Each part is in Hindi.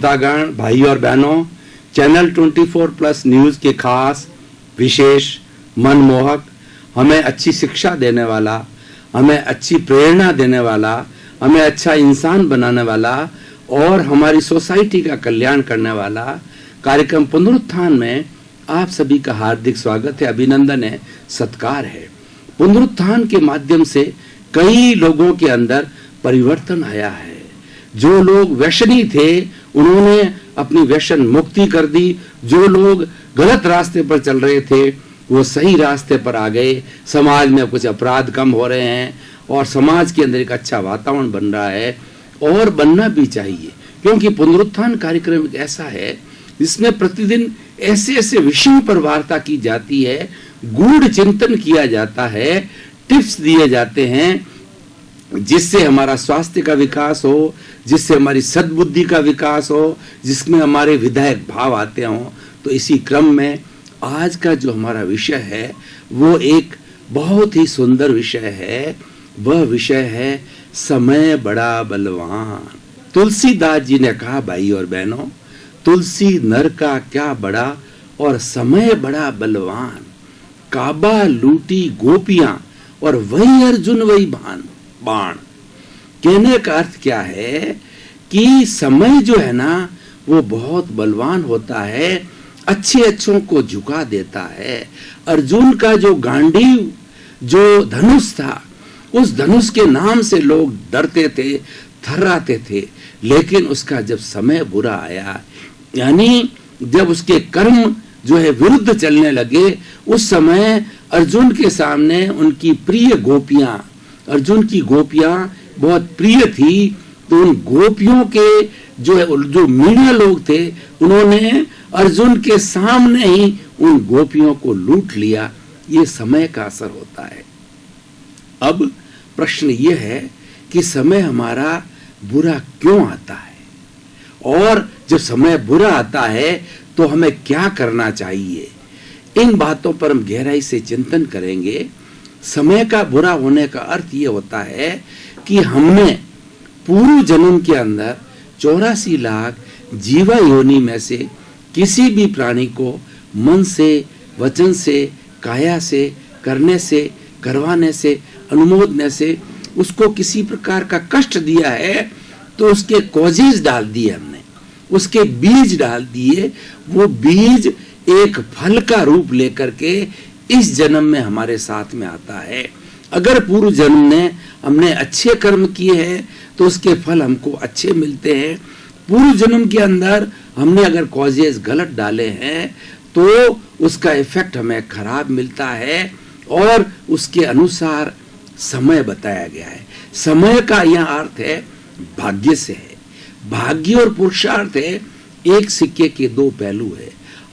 श्रोतागण, भाई और बहनों, चैनल 24+ न्यूज के खास विशेष मनमोहक, हमें अच्छी शिक्षा देने वाला, हमें अच्छी प्रेरणा देने वाला, हमें अच्छा इंसान बनाने वाला और हमारी सोसाइटी का कल्याण करने वाला कार्यक्रम पुनरुत्थान में आप सभी का हार्दिक स्वागत है, अभिनंदन है, सत्कार है। पुनरुत्थान के माध्यम से कई लोगों के अंदर परिवर्तन आया है। जो लोग व्यसनी थे उन्होंने अपनी व्यसन मुक्ति कर दी, जो लोग गलत रास्ते पर चल रहे थे वो सही रास्ते पर आ गए। समाज में कुछ अपराध कम हो रहे हैं और समाज के अंदर एक अच्छा वातावरण बन रहा है और बनना भी चाहिए, क्योंकि पुनरुत्थान कार्यक्रम एक ऐसा है जिसमें प्रतिदिन ऐसे ऐसे विषयों पर वार्ता की जाती है, गूढ़ चिंतन किया जाता है, टिप्स दिए जाते हैं जिससे हमारा स्वास्थ्य का विकास हो, जिससे हमारी सद्बुद्धि का विकास हो, जिसमें हमारे विधायक भाव आते हों। तो इसी क्रम में आज का जो हमारा विषय है वो एक बहुत ही सुंदर विषय है। वह विषय है समय बड़ा बलवान। तुलसीदास जी ने कहा, भाई और बहनों, तुलसी नर का क्या बड़ा और समय बड़ा बलवान। काबा लूटी गोपियां और वही अर्जुन वही बाण। कहने का अर्थ क्या है कि समय जो है ना वो बहुत बलवान होता है, अच्छे अच्छों को झुका देता है। अर्जुन का जो गांडीव जो धनुष था, उस धनुष के नाम से लोग डरते थे, थर्राते थे, लेकिन उसका जब समय बुरा आया, यानी जब उसके कर्म जो है विरुद्ध चलने लगे, उस समय अर्जुन के सामने उनकी प्रिय गोपियां, अर्जुन की गोपियां बहुत प्रिय थी, तो उन गोपियों के जो मीणा लोग थे उन्होंने अर्जुन के सामने ही उन गोपियों को लूट लिया। ये समय का असर होता है। अब प्रश्न ये है कि समय हमारा बुरा क्यों आता है, और जब समय बुरा आता है तो हमें क्या करना चाहिए। इन बातों पर हम गहराई से चिंतन करेंगे। समय का बुरा होने का अर्थ ये होता है कि हमने पूर्व जन्म के अंदर 84 लाख जीवा योनि में से किसी भी प्राणी को मन से, वचन से, काया से, करने से, करवाने से, अनुमोदने से उसको किसी प्रकार का कष्ट दिया है, तो उसके कॉजेज डाल दिए हमने, उसके बीज डाल दिए। वो बीज एक फल का रूप लेकर के इस जन्म में हमारे साथ में आता है। अगर पूर्व जन्म में हमने अच्छे कर्म किए हैं तो उसके फल हमको अच्छे मिलते हैं। पूर्व जन्म के अंदर हमने अगर कॉजेज गलत डाले हैं तो उसका इफेक्ट हमें खराब मिलता है, और उसके अनुसार समय बताया गया है। समय का यह अर्थ है भाग्य से है। भाग्य और पुरुषार्थ है, एक सिक्के के दो पहलू है।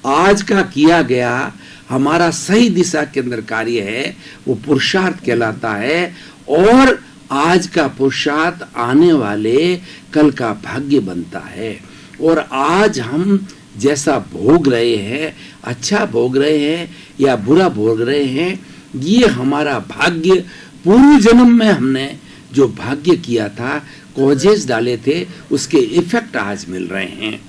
आज का किया गया हमारा सही दिशा के अंदर कार्य है, वो पुरुषार्थ कहलाता है, और आज का पुरुषार्थ आने वाले कल का भाग्य बनता है। और आज हम जैसा भोग रहे हैं, अच्छा भोग रहे हैं या बुरा भोग रहे हैं, ये हमारा भाग्य पूर्व जन्म में हमने जो भाग्य किया था, कॉजेस डाले थे, उसके इफेक्ट आज मिल रहे हैं।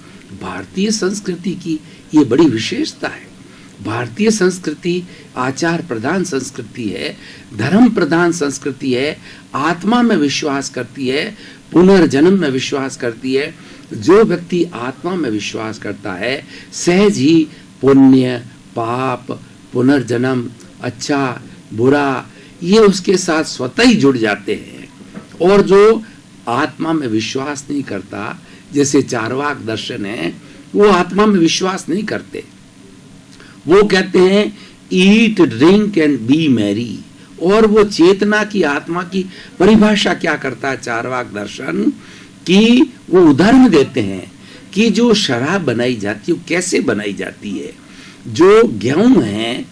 भारतीय संस्कृति की ये बड़ी विशेषता है। भारतीय संस्कृति आचार प्रधान संस्कृति है, धर्म प्रधान संस्कृति है, आत्मा में विश्वास करती है, पुनर्जन्म में विश्वास करती है। जो व्यक्ति आत्मा में विश्वास करता है, सहज ही पुण्य, पाप, पुनर्जन्म, अच्छा बुरा, ये उसके साथ स्वतः ही जुड़ जाते हैं। और जो आत्मा में विश्वास नहीं करता, जैसे चार्वाक दर्शन है, वो आत्मा में विश्वास नहीं करते। वो कहते हैं ईट, ड्रिंक एंड बी मैरी। और वो चेतना की, आत्मा की परिभाषा क्या करता है चार्वाक दर्शन, कि वो उदाहरण देते हैं कि जो शराब बनाई जाती है वो कैसे बनाई जाती है। जो गेहूं है,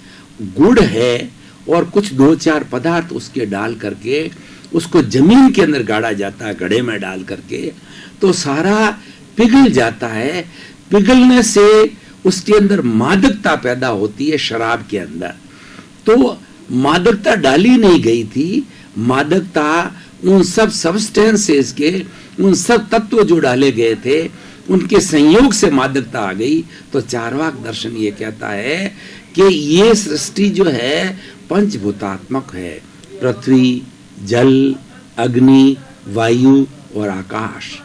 गुड़ है और कुछ 2-4 पदार्थ उसके डाल करके उसको जमीन के अंदर गाड़ा जाता है, घड़े में डाल करके, तो सारा पिघल जाता है। पिघलने से उसके अंदर मादकता पैदा होती है शराब के अंदर। तो मादकता डाली नहीं गई थी, मादकता उन सब सब्सटेंसेस के, उन सब तत्व जो डाले गए थे उनके संयोग से मादकता आ गई। तो चार्वाक दर्शन ये कहता है कि ये सृष्टि जो है पंचभूतात्मक है, पृथ्वी, जल, अग्नि, वायु और आकाश,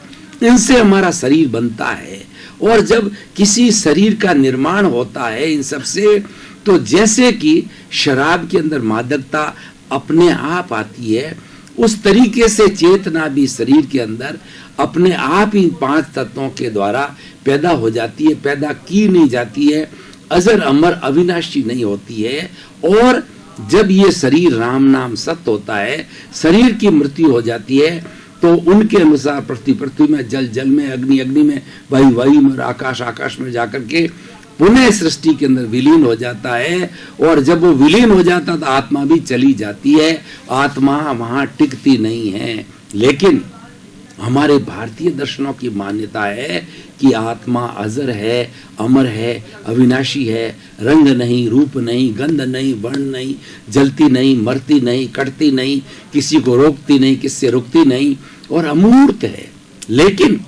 इनसे हमारा शरीर बनता है। और जब किसी शरीर का निर्माण होता है इन सब से, तो जैसे कि शराब के अंदर मादकता अपने आप आती है, उस तरीके से चेतना भी शरीर के अंदर अपने आप ही 5 तत्वों के द्वारा पैदा हो जाती है, पैदा की नहीं जाती है, अजर अमर अविनाशी नहीं होती है। और जब ये शरीर राम नाम सत्य होता है, शरीर की मृत्यु हो जाती है, तो उनके अनुसार पृथ्वी पृथ्वी में, जल जल में, अग्नि अग्नि में, वायु वायु में, आकाश आकाश में जाकर के पुनः सृष्टि के अंदर विलीन हो जाता है। और जब वो विलीन हो जाता तो आत्मा भी चली जाती है, आत्मा वहां टिकती नहीं है। लेकिन हमारे भारतीय दर्शनों की मान्यता है कि आत्मा अजर है, अमर है, अविनाशी है, रंग नहीं, रूप नहीं, गंध नहीं, वर्ण नहीं, जलती नहीं, मरती नहीं, कटती नहीं, किसी को रोकती नहीं, किससे रुकती नहीं और अमूर्त है। लेकिन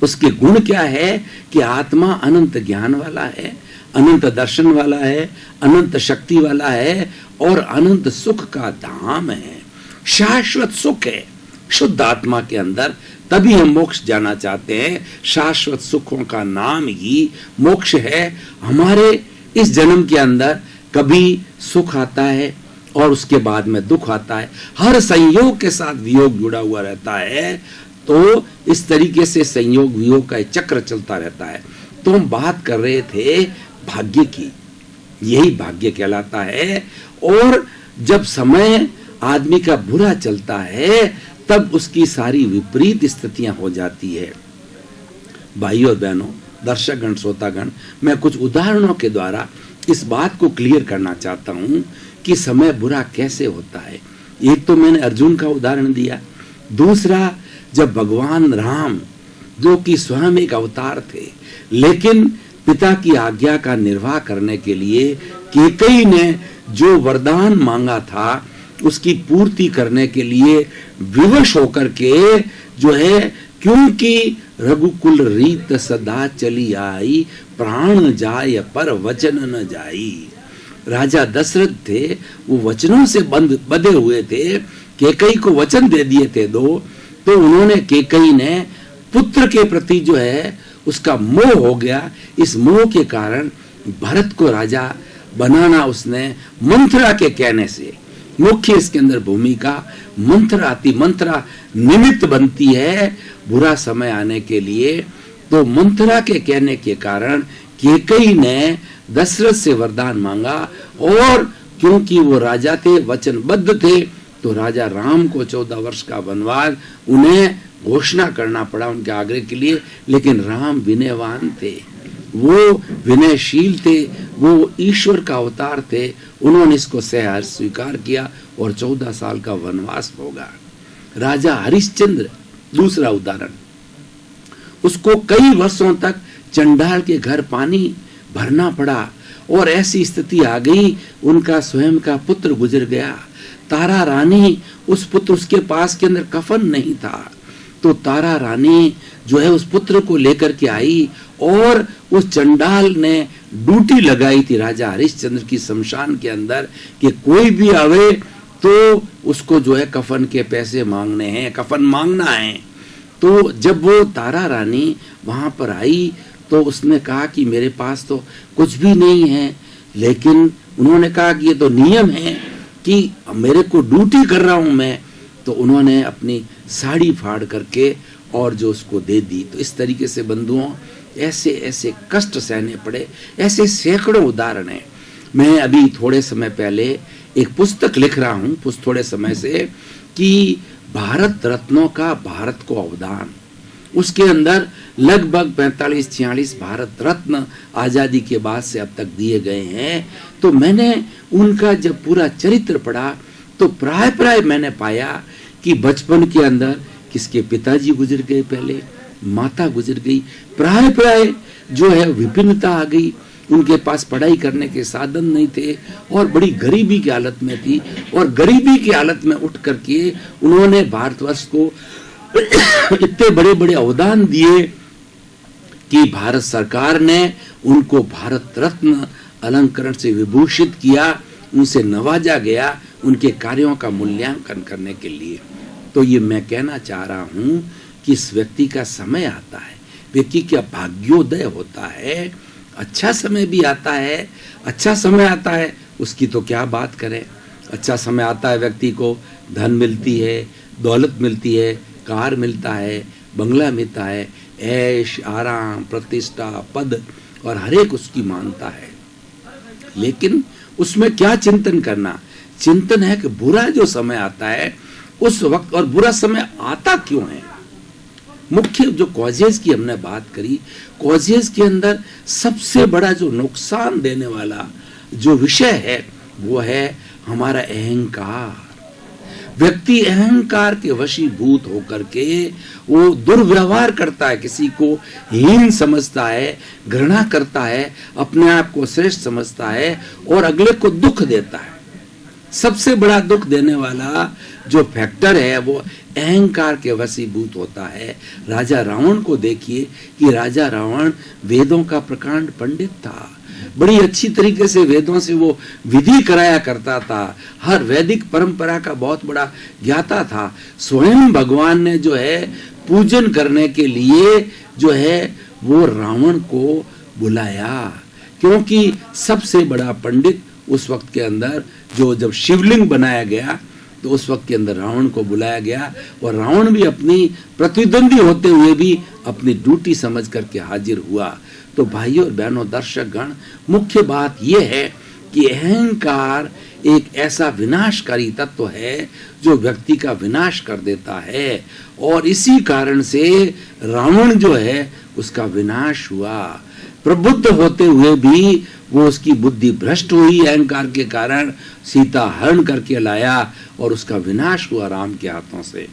उसके गुण क्या है कि आत्मा अनंत ज्ञान वाला है, अनंत दर्शन वाला है, अनंत शक्ति वाला है और अनंत सुख का धाम है, शाश्वत सुख है शुद्ध आत्मा के अंदर। तभी हम मोक्ष जाना चाहते हैं। शाश्वत सुखों का नाम ही मोक्ष है। हमारे इस जन्म के अंदर कभी सुख आता है और उसके बाद में दुख आता है, हर संयोग के साथ वियोग जुड़ा हुआ रहता है। तो इस तरीके से संयोग वियोग का चक्र चलता रहता है। तो हम बात कर रहे थे भाग्य की, यही भाग्य कहलाता है। और जब समय आदमी का बुरा चलता है तब उसकी सारी विपरीत स्थितियां हो जाती है। भाइयों और बहनों, दर्शकगण, श्रोतागण, मैं कुछ उदाहरणों के द्वारा इस बात को क्लियर करना चाहता हूं कि समय बुरा कैसे होता है। एक तो मैंने अर्जुन का उदाहरण दिया, दूसरा जब भगवान राम जो कि स्वयं एक अवतार थे, लेकिन पिता की आज्ञा का निर्वाह करने के लिए कैकेयी ने जो वरदान मांगा था उसकी पूर्ति करने के लिए विवश होकर के जो है, क्योंकि रघुकुल रीत सदा चली आई, प्राण जाय पर वचन न जाई। राजा दशरथ थे, वो वचनों से बंधे हुए थे, कैकेयी को वचन दे दिए थे 2, तो उन्होंने, कैकेयी ने पुत्र के प्रति जो है उसका मोह हो गया। इस मोह के कारण भरत को राजा बनाना उसने मंथरा के कहने से। मुख्य इसके अंदर भूमिका मंथरा निमित्त बनती है बुरा समय आने के लिए। तो मंथरा के कहने के कारण कैकेयी ने दशरथ से वरदान मांगा, और क्योंकि वो राजा थे, वचनबद्ध थे, तो राजा राम को 14 वर्ष का वनवास उन्हें घोषणा करना पड़ा उनके आग्रह के लिए। लेकिन राम विनयवान थे, वो विनयशील थे, वो ईश्वर का अवतार थे, उन्होंने इसको सहर्ष स्वीकार किया और 14 साल का वनवास होगा। राजा हरिश्चंद्र दूसरा उदाहरण, उसको कई वर्षों तक चंडाल के घर पानी भरना पड़ा और ऐसी स्थिति आ गई, उनका स्वयं का पुत्र गुजर गया। तारा रानी, उस पुत्र, उसके पास के अंदर कफन नहीं था, तो तारा रानी जो है उस पुत्र को लेकर के आई और उस चंडाल ने ड्यूटी लगाई थी राजा हरिश्चंद्र की शमशान के अंदर कि कोई भी आवे तो उसको जो है कफन के पैसे मांगने हैं, कफन मांगना है। तो जब वो तारा रानी वहां पर आई तो उसने कहा कि मेरे पास तो कुछ भी नहीं है, लेकिन उन्होंने कहा कि ये तो नियम है कि मेरे को ड्यूटी कर रहा हूं मैं। तो उन्होंने अपनी साड़ी फाड़ करके और जो उसको दे दी। तो इस तरीके से बंधुओं ऐसे ऐसे कष्ट सहने पड़े, ऐसे सैकड़ों उदाहरण हैं। मैं अभी थोड़े समय पहले एक पुस्तक लिख रहा हूँ, थोड़े समय से, कि भारत रत्नों का भारत को अवदान। उसके अंदर लगभग 45-46 भारत रत्न आजादी के बाद से अब तक दिए गए हैं। तो मैंने उनका जब पूरा चरित्र पढ़ा तो प्राय मैंने पाया कि बचपन के अंदर किसके पिताजी गुजर गए, पहले माता गुजर गई, प्राय जो है विभिन्नता आ गई, उनके पास पढ़ाई करने के साधन नहीं थे और बड़ी गरीबी की हालत में थी। और गरीबी की हालत में उठ करके उन्होंने भारतवर्ष को इतने बड़े बड़े अवदान दिए कि भारत सरकार ने उनको भारत रत्न अलंकरण से विभूषित किया, उनसे नवाजा गया उनके कार्यों का मूल्यांकन करने के लिए। तो ये मैं कहना चाह रहा हूं कि इस व्यक्ति का समय आता है, व्यक्ति का भाग्योदय होता है, अच्छा समय भी आता है। अच्छा समय आता है उसकी तो क्या बात करें। अच्छा समय आता है, व्यक्ति को धन मिलती है, दौलत मिलती है, कार मिलता है, बंगला मिलता है, ऐश आराम प्रतिष्ठा पद और हर एक उसकी मानता है। लेकिन उसमें क्या चिंतन करना, चिंतन है कि बुरा जो समय आता है उस वक्त, और बुरा समय आता क्यों है। मुख्य जो कॉजेज की हमने बात करी, कॉजेज के अंदर सबसे बड़ा जो नुकसान देने वाला जो विषय है वो है हमारा अहंकार। व्यक्ति अहंकार के वशीभूत होकर के वो दुर्व्यवहार करता है, किसी को हीन समझता है, घृणा करता है, अपने आप को श्रेष्ठ समझता है और अगले को दुख देता है। सबसे बड़ा दुख देने वाला जो फैक्टर है वो अहंकार के वशीभूत होता है। राजा रावण को देखिए कि राजा रावण वेदों का प्रकांड पंडित था, बड़ी अच्छी तरीके से वेदों से वो विधि कराया करता था, हर वैदिक परंपरा का बहुत बड़ा ज्ञाता था। स्वयं भगवान ने जो है पूजन करने के लिए जो है वो रावण को बुलाया, क्योंकि सबसे बड़ा पंडित उस वक्त के अंदर जो जब शिवलिंग बनाया गया तो उस वक्त के अंदर रावण को बुलाया गया और रावण भी अपनी प्रतिद्वंदी होते हुए भी अपनी ड्यूटी समझ करके हाजिर हुआ। तो भाइयों और बहनों दर्शक गण, मुख्य बात यह है कि अहंकार एक ऐसा विनाशकारी तत्व है जो व्यक्ति का विनाश कर देता है और इसी कारण से रावण जो है उसका विनाश हुआ। प्रबुद्ध होते हुए भी वो उसकी बुद्धि भ्रष्ट हुई, अहंकार के कारण सीता हरण करके लाया और उसका विनाश हुआ राम के हाथों से।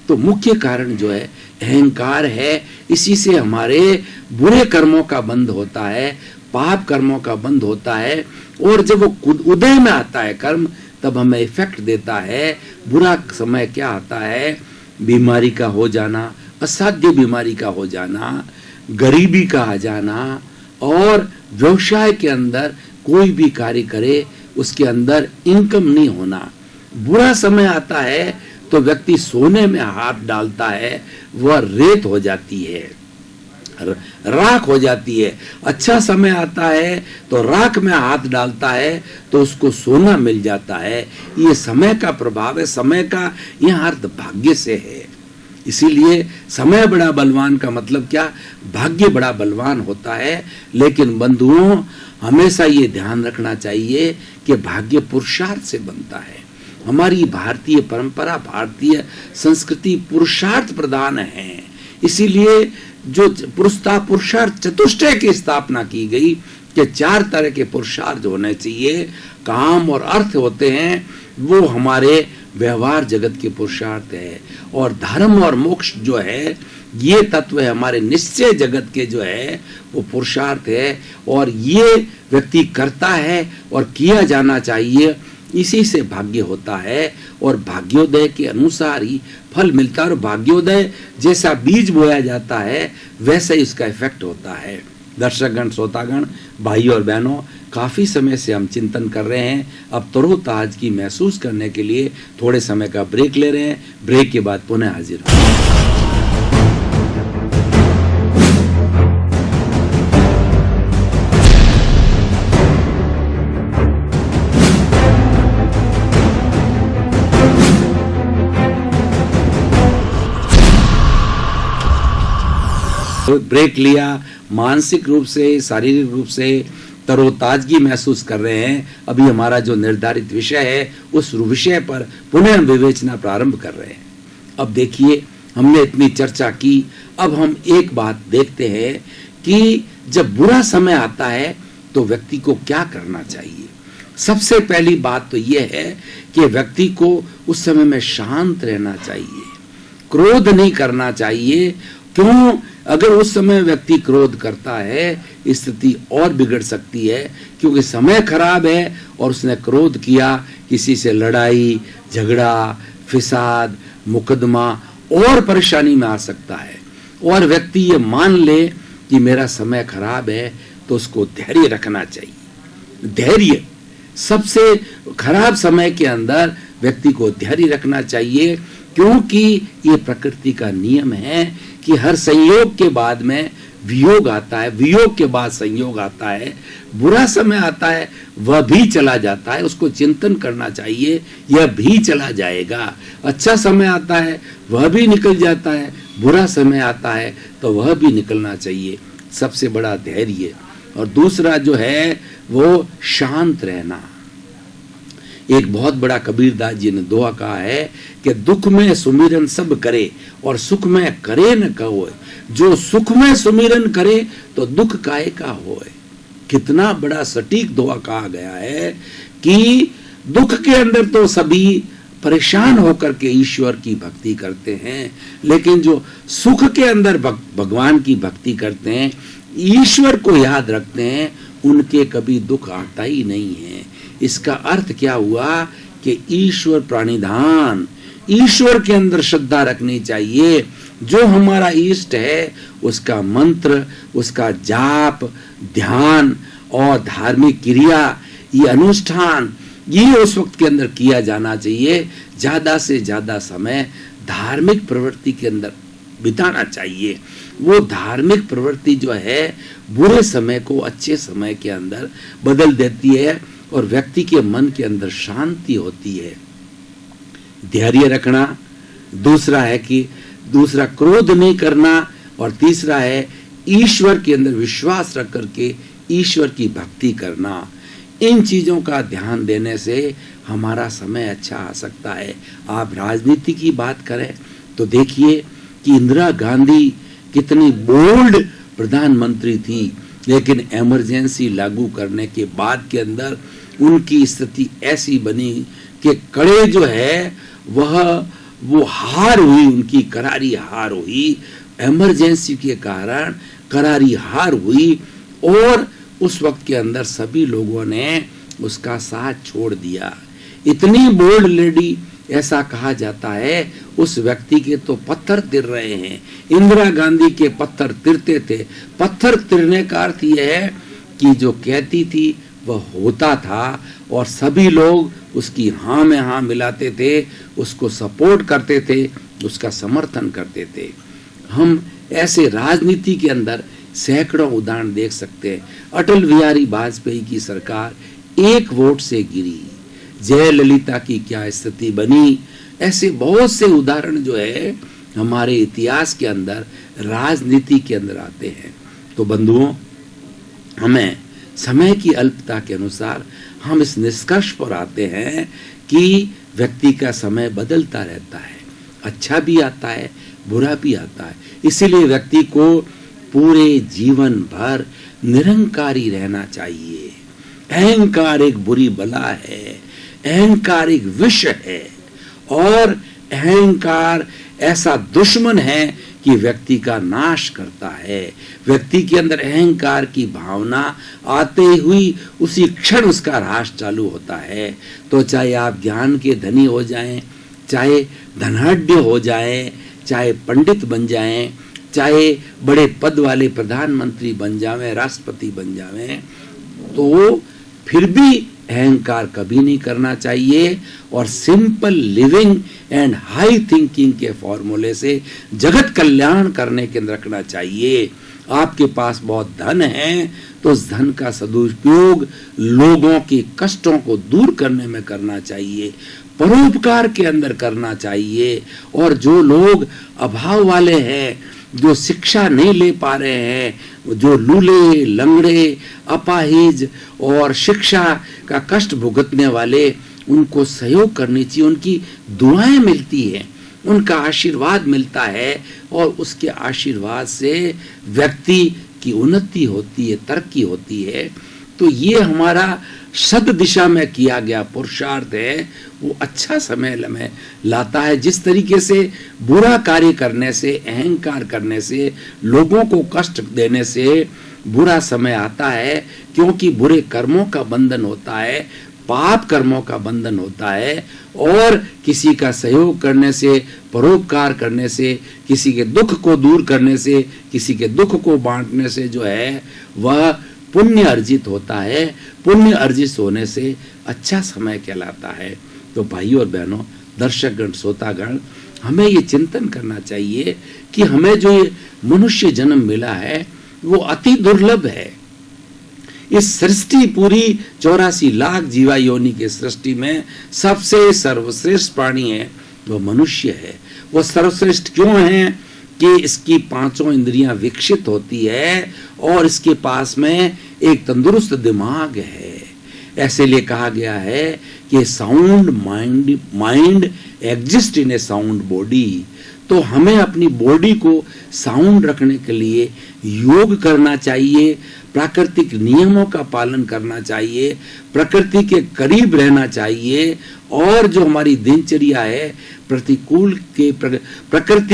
तो मुख्य कारण जो है अहंकार है, इसी से हमारे बुरे कर्मों का बंध होता है, पाप कर्मों का बंध होता है और जब वो उदय में आता है कर्म तब हमें इफेक्ट देता है। बुरा समय क्या आता है, बीमारी का हो जाना, असाध्य बीमारी का हो जाना, गरीबी का आ जाना और व्यवसाय के अंदर कोई भी कार्य करे उसके अंदर इनकम नहीं होना। बुरा समय आता है तो व्यक्ति सोने में हाथ डालता है, वह रेत हो जाती है, राख हो जाती है। अच्छा समय आता है तो राख में हाथ डालता है तो उसको सोना मिल जाता है। ये समय का प्रभाव है, समय का यह अर्थ भाग्य से है। इसीलिए समय बड़ा बलवान का मतलब क्या, भाग्य बड़ा बलवान होता है। लेकिन बंधुओं हमेशा ये ध्यान रखना चाहिए कि भाग्य पुरुषार्थ से बनता है। हमारी भारतीय परंपरा, भारतीय संस्कृति पुरुषार्थ प्रधान है। इसीलिए जो पुरुषार्थ चतुष्टय की स्थापना की गई कि 4 तरह के पुरुषार्थ होने चाहिए। काम और अर्थ होते हैं वो हमारे व्यवहार जगत के पुरुषार्थ है और धर्म और मोक्ष जो है ये तत्व है हमारे निश्चय जगत के जो है वो पुरुषार्थ है और ये व्यक्ति करता है और किया जाना चाहिए। इसी से भाग्य होता है और भाग्योदय के अनुसार ही फल मिलता है और भाग्योदय जैसा बीज बोया जाता है वैसा ही उसका इफेक्ट होता है। दर्शकगण, श्रोतागण, भाइयों और बहनों, काफ़ी समय से हम चिंतन कर रहे हैं। अब तरोताजगी महसूस करने के लिए थोड़े समय का ब्रेक ले रहे हैं। ब्रेक के बाद पुनः हाजिर होंगे। ब्रेक लिया, मानसिक रूप से, शारीरिक रूप से तरोताजगी महसूस कर रहे हैं। अभी हमारा जो निर्धारित विषय है उस विषय पर पुनः हम विवेचना प्रारंभ कर रहे हैं। अब देखिए, हमने इतनी चर्चा की, अब हम एक बात देखते हैं कि जब बुरा समय आता है तो व्यक्ति को क्या करना चाहिए। सबसे पहली बात तो यह है कि व्यक्ति को उस समय में शांत रहना चाहिए, क्रोध नहीं करना चाहिए। क्यों? अगर उस समय व्यक्ति क्रोध करता है स्थिति और बिगड़ सकती है, क्योंकि समय खराब है और उसने क्रोध किया, किसी से लड़ाई झगड़ा फिसाद मुकदमा और परेशानी में आ सकता है। और व्यक्ति ये मान ले कि मेरा समय खराब है, तो उसको धैर्य रखना चाहिए। धैर्य सबसे खराब समय के अंदर व्यक्ति को धैर्य रखना चाहिए, क्योंकि ये प्रकृति का नियम है कि हर संयोग के बाद में वियोग आता है, वियोग के बाद संयोग आता है, बुरा समय आता है, वह भी चला जाता है, उसको चिंतन करना चाहिए, यह भी चला जाएगा। अच्छा समय आता है, वह भी निकल जाता है, बुरा समय आता है तो वह भी निकलना चाहिए। सबसे बड़ा धैर्य। और दूसरा जो है वो शांत रहना। एक बहुत बड़ा कबीरदास जी ने दोहा कहा है कि दुख में सुमिरन सब करे और सुख में करे न कहोए, जो सुख में सुमिरन करे तो दुख काहे का होए। कितना बड़ा सटीक दोहा कहा गया है कि दुख के अंदर तो सभी परेशान होकर के ईश्वर की भक्ति करते हैं, लेकिन जो सुख के अंदर भगवान की भक्ति करते हैं, ईश्वर को याद रखते हैं, उनके कभी दुख आता ही नहीं है। इसका अर्थ क्या हुआ कि ईश्वर प्राणिधान, ईश्वर के अंदर श्रद्धा रखनी चाहिए। जो हमारा इष्ट है उसका मंत्र, उसका जाप, ध्यान और धार्मिक क्रिया, ये अनुष्ठान, ये उस वक्त के अंदर किया जाना चाहिए। ज्यादा से ज्यादा समय धार्मिक प्रवृत्ति के अंदर बिताना चाहिए। वो धार्मिक प्रवृत्ति जो है बुरे समय को अच्छे समय के अंदर बदल देती है और व्यक्ति के मन के अंदर शांति होती है। धैर्य रखना, दूसरा है कि दूसरा क्रोध नहीं करना, और तीसरा है ईश्वर के अंदर विश्वास रख करके ईश्वर की भक्ति करना। इन चीजों का ध्यान देने से हमारा समय अच्छा आ सकता है। आप राजनीति की बात करें तो देखिए कि इंदिरा गांधी कितनी बोल्ड प्रधानमंत्री थी, लेकिन इमरजेंसी लागू करने के बाद के अंदर उनकी स्थिति ऐसी बनी कि कड़े जो है वो हार हुई, उनकी करारी हार हुई, इमरजेंसी के कारण करारी हार हुई, और उस वक्त के अंदर सभी लोगों ने उसका साथ छोड़ दिया। इतनी बोल्ड लेडी, ऐसा कहा जाता है उस व्यक्ति के तो पत्थर तिर रहे हैं। इंदिरा गांधी के पत्थर तिरते थे। पत्थर तिरने का अर्थ यह है कि जो कहती थी वह होता था, और सभी लोग उसकी हाँ में हाँ मिलाते थे, उसको सपोर्ट करते थे, उसका समर्थन करते थे। हम ऐसे राजनीति के अंदर सैकड़ों उदाहरण देख सकते हैं। अटल बिहारी वाजपेयी की सरकार 1 वोट से गिरी, जयललिता की क्या स्थिति बनी। ऐसे बहुत से उदाहरण जो है हमारे इतिहास के अंदर, राजनीति के अंदर आते हैं। तो बंधुओं, हमें समय की अल्पता के अनुसार हम इस निष्कर्ष पर आते हैं कि व्यक्ति का समय बदलता रहता है, अच्छा भी आता है, बुरा भी आता है। इसीलिए व्यक्ति को पूरे जीवन भर निरंकारी रहना चाहिए। अहंकार एक बुरी बला है, अहंकार एक विष है, और अहंकार ऐसा दुश्मन है कि व्यक्ति का नाश करता है। व्यक्ति के अंदर अहंकार की भावना आते हुई उसी क्षण उसका ह्रास चालू होता है। तो चाहे आप ज्ञान के धनी हो जाएं, चाहे धनाढ्य हो जाएं, चाहे पंडित बन जाएं, चाहे बड़े पद वाले प्रधानमंत्री बन जावें, राष्ट्रपति बन जावें, तो फिर भी अहंकार कभी नहीं करना चाहिए, और simple living and high thinking के फॉर्मूले से जगत कल्याण करने के अंदर रखना चाहिए। आपके पास बहुत धन है तो उस धन का सदुपयोग लोगों के कष्टों को दूर करने में करना चाहिए, परोपकार के अंदर करना चाहिए। और जो लोग अभाव वाले हैं, जो शिक्षा नहीं ले पा रहे हैं, जो लूले लंगड़े, अपाहिज और शिक्षा का कष्ट भुगतने वाले, उनको सहयोग करनी चाहिए। उनकी दुआएं मिलती हैं, उनका आशीर्वाद मिलता है, और उसके आशीर्वाद से व्यक्ति की उन्नति होती है, तरक्की होती है। तो ये हमारा सद दिशा में किया गया पुरुषार्थ है, वो अच्छा समय में लाता है। जिस तरीके से बुरा कार्य करने से, अहंकार करने से, लोगों को कष्ट देने से बुरा समय आता है, क्योंकि बुरे कर्मों का बंधन होता है, पाप कर्मों का बंधन होता है, और किसी का सहयोग करने से, परोपकार करने से, किसी के दुख को दूर करने से, किसी के दुख को बांटने से जो है वह पुण्य अर्जित होता है। पुण्य अर्जित होने से अच्छा समय कहलाता है। तो भाइयों और बहनों, दर्शकगण, श्रोतागण, हमें ये चिंतन करना चाहिए कि हमें जो ये मनुष्य जन्म मिला है वो अति दुर्लभ है। इस सृष्टि पूरी 84 लाख जीवा योनि के सृष्टि में सबसे सर्वश्रेष्ठ प्राणी है वो मनुष्य है। वो सर्वश्रेष्ठ क्यों है कि इसकी पांचों इंद्रियां विकसित होती है और इसके पास में एक तंदुरुस्त दिमाग है। ऐसे लिए कहा गया है कि sound mind exist in A sound body. तो हमें अपनी बॉडी को साउंड रखने के लिए योग करना चाहिए, प्राकृतिक नियमों का पालन करना चाहिए, प्रकृति के करीब रहना चाहिए, और जो हमारी दिनचर्या है प्रकृति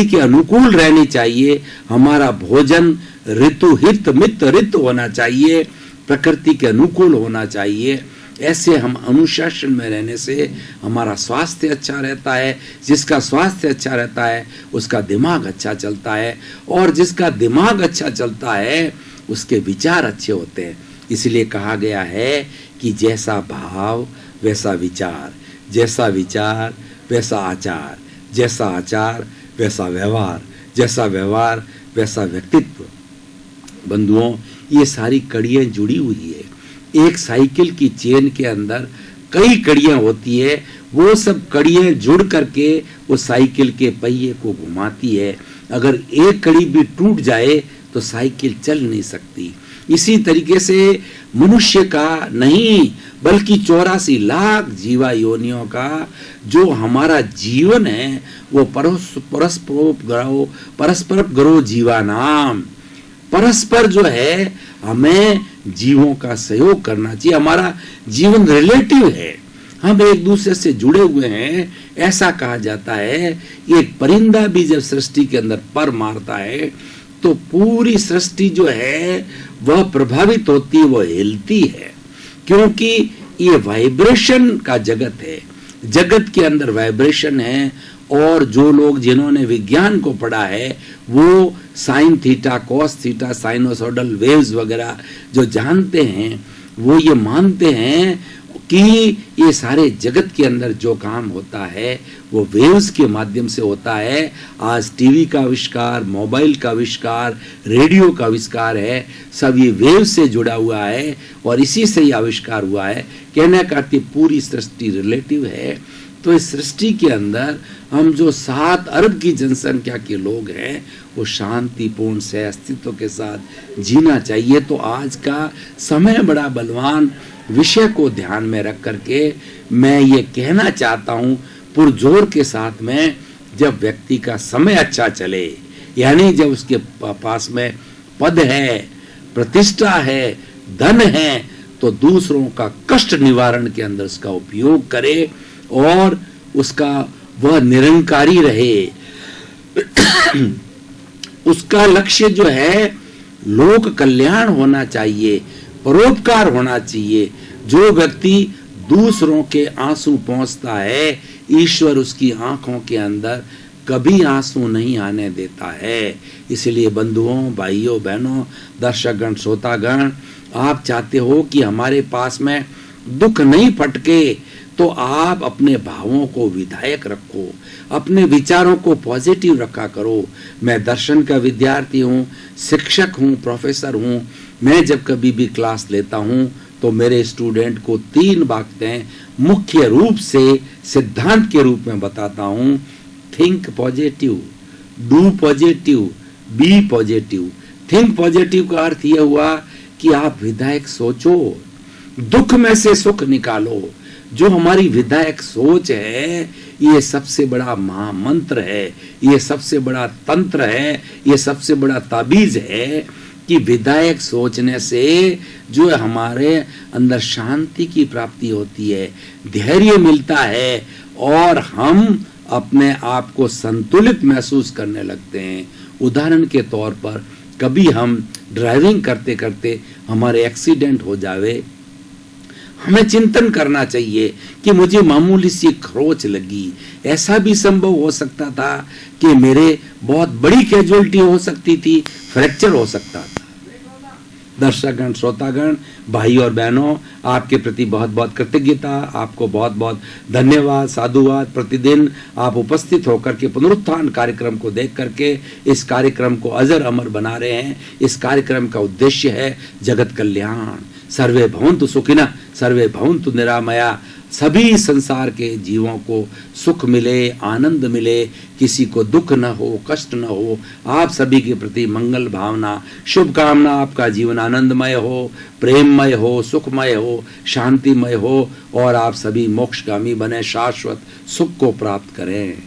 के अनुकूल रहनी चाहिए। हमारा भोजन ऋतु हित मित ऋतु होना चाहिए, प्रकृति के अनुकूल होना चाहिए। ऐसे हम अनुशासन में रहने से हमारा स्वास्थ्य अच्छा रहता है। जिसका स्वास्थ्य अच्छा रहता है उसका दिमाग अच्छा चलता है, और जिसका दिमाग अच्छा चलता है उसके विचार अच्छे होते हैं। इसलिए कहा गया है कि जैसा भाव वैसा विचार, जैसा विचार वैसा आचार, जैसा आचार वैसा व्यवहार, जैसा व्यवहार वैसा व्यक्तित्व। बंधुओं, ये सारी कड़ियां जुड़ी हुई है। एक साइकिल की चेन के अंदर कई कड़ियां होती है, वो सब कड़ियां जुड़ करके वो साइकिल के पहिए को घुमाती है। अगर एक कड़ी भी टूट जाए तो साइकिल चल नहीं सकती। इसी तरीके से मनुष्य का नहीं बल्कि 84 लाख जीवा योनियों का जो हमारा जीवन है वो परस्पर गरो जीवा नाम, परस्पर जो है हमें जीवों का सहयोग करना चाहिए। हमारा जीवन रिलेटिव है, हम एक दूसरे से जुड़े हुए हैं। ऐसा कहा जाता है एक परिंदा भी जब सृष्टि के अंदर पर मारता है तो पूरी सृष्टि जो है वह प्रभावित होती है, वह हिलती है, क्योंकि ये वाइब्रेशन का जगत है। जगत के अंदर वाइब्रेशन है, और जो लोग जिन्होंने विज्ञान को पढ़ा है वो sine theta, cos theta, sinusoidal waves वगैरह जो जानते हैं वो ये मानते हैं कि ये सारे जगत के अंदर जो काम होता है वो वेव्स के माध्यम से होता है। आज टीवी का आविष्कार, मोबाइल का आविष्कार, रेडियो का आविष्कार है, सब ये वेव्स से जुड़ा हुआ है और इसी से ही आविष्कार हुआ है। कहने का अर्थ पूरी सृष्टि रिलेटिव है। तो इस सृष्टि के अंदर हम जो 7 अरब की जनसंख्या के लोग हैं वो शांतिपूर्ण से अस्तित्व के साथ जीना चाहिए। तो आज का समय बड़ा बलवान विषय को ध्यान में रख करके मैं ये कहना चाहता हूँ पुरजोर के साथ में, जब व्यक्ति का समय अच्छा चले, यानी जब उसके पास में पद है, प्रतिष्ठा है, धन है, तो दूसरों का कष्ट निवारण के अंदर उसका उपयोग करे और उसका वह निरंकारी रहे। उसका लक्ष्य जो है लोक कल्याण होना चाहिए, परोपकार होना चाहिए। जो व्यक्ति दूसरों के आंसू पहुंचता है, ईश्वर उसकी आंखों के अंदर कभी आंसू नहीं आने देता है। इसलिए बंधुओं, भाइयों, बहनों, दर्शकगण, श्रोतागण, आप चाहते हो कि हमारे पास में दुख नहीं फटके तो आप अपने भावों को विधायक रखो, अपने विचारों को पॉजिटिव रखा करो। मैं दर्शन का विद्यार्थी हूँ, शिक्षक हूँ, प्रोफेसर हूँ। मैं जब कभी भी क्लास लेता हूँ तो मेरे स्टूडेंट को 3 बातें मुख्य रूप से सिद्धांत के रूप में बताता हूँ। Think positive, do positive, be positive. Think positive का अर्थ यह हुआ कि आप विधायक सोचो, दुख में से सुख निकालो। जो हमारी विधायक सोच है ये सबसे बड़ा महामंत्र है, ये सबसे बड़ा तंत्र है, ये सबसे बड़ा ताबीज है कि विधायक सोचने से जो हमारे अंदर शांति की प्राप्ति होती है, धैर्य मिलता है और हम अपने आप को संतुलित महसूस करने लगते हैं। उदाहरण के तौर पर कभी हम ड्राइविंग करते करते हमारे एक्सीडेंट हो जावे, हमें चिंतन करना चाहिए कि मुझे मामूली सी खरोच लगी, ऐसा भी संभव हो सकता था कि मेरे बहुत बड़ी कैजुअलिटी हो सकती थी, फ्रैक्चर हो सकता था। दर्शकगण, श्रोतागण, भाई और बहनों, आपके प्रति बहुत बहुत कृतज्ञता, आपको बहुत बहुत धन्यवाद, साधुवाद। प्रतिदिन आप उपस्थित होकर के पुनरुत्थान कार्यक्रम को देख करके इस कार्यक्रम को अजर अमर बना रहे हैं। इस कार्यक्रम का उद्देश्य है जगत कल्याण। सर्वे भवन्तु सुखिनः, सर्वे भवन्तु निरामया। सभी संसार के जीवों को सुख मिले, आनंद मिले, किसी को दुख न हो, कष्ट न हो। आप सभी के प्रति मंगल भावना, शुभकामना। आपका जीवन आनंदमय हो, प्रेममय हो, सुखमय हो, शांतिमय हो और आप सभी मोक्षगामी बने, शाश्वत सुख को प्राप्त करें।